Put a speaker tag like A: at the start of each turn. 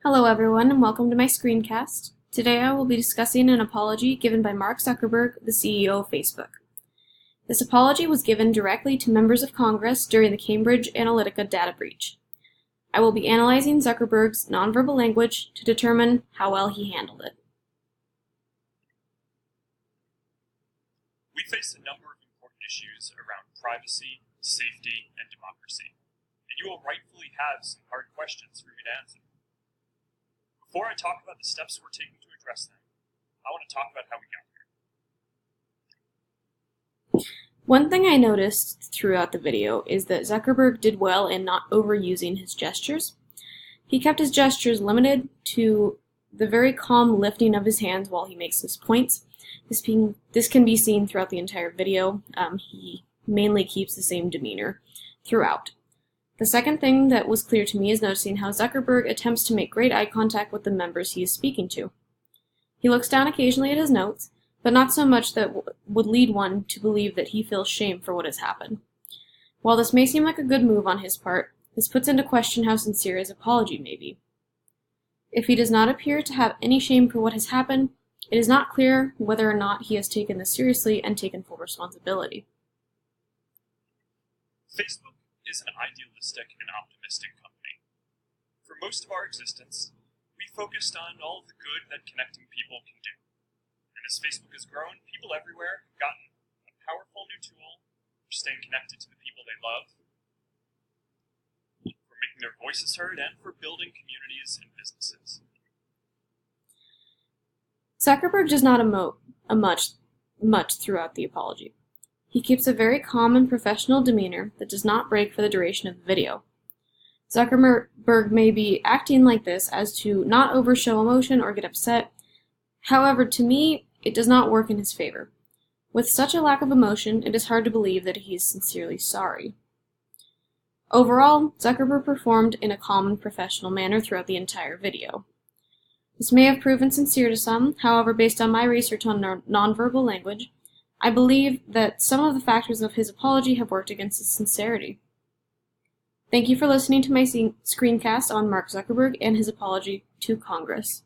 A: Hello everyone and welcome to my screencast. Today I will be discussing an apology given by Mark Zuckerberg, the CEO of Facebook. This apology was given directly to members of Congress during the Cambridge Analytica data breach. I will be analyzing Zuckerberg's nonverbal language to determine how well he handled it.
B: We face a number of important issues around privacy, safety, and democracy, and you will rightfully have some hard questions for me to answer. Before I talk about the steps we're taking to address them, I want to talk about how we got here.
A: One thing I noticed throughout the video is that Zuckerberg did well in not overusing his gestures. He kept his gestures limited to the very calm lifting of his hands while he makes his points. This can be seen throughout the entire video. He mainly keeps the same demeanor throughout. The second thing that was clear to me is noticing how Zuckerberg attempts to make great eye contact with the members he is speaking to. He looks down occasionally at his notes, but not so much that would lead one to believe that he feels shame for what has happened. While this may seem like a good move on his part, this puts into question how sincere his apology may be. If he does not appear to have any shame for what has happened, it is not clear whether or not he has taken this seriously and taken full responsibility.
B: Facebook is an idealistic and optimistic company. For most of our existence, we focused on all of the good that connecting people can do. And as Facebook has grown, people everywhere have gotten a powerful new tool for staying connected to the people they love, for making their voices heard, and for building communities and businesses.
A: Zuckerberg does not emote much throughout the apology. He keeps a very calm and professional demeanor that does not break for the duration of the video. Zuckerberg may be acting like this as to not overshow emotion or get upset. However, to me, it does not work in his favor. With such a lack of emotion, it is hard to believe that he is sincerely sorry. Overall, Zuckerberg performed in a calm and professional manner throughout the entire video. This may have proven sincere to some, however, based on my research on nonverbal language, I believe that some of the factors of his apology have worked against his sincerity. Thank you for listening to my screencast on Mark Zuckerberg and his apology to Congress.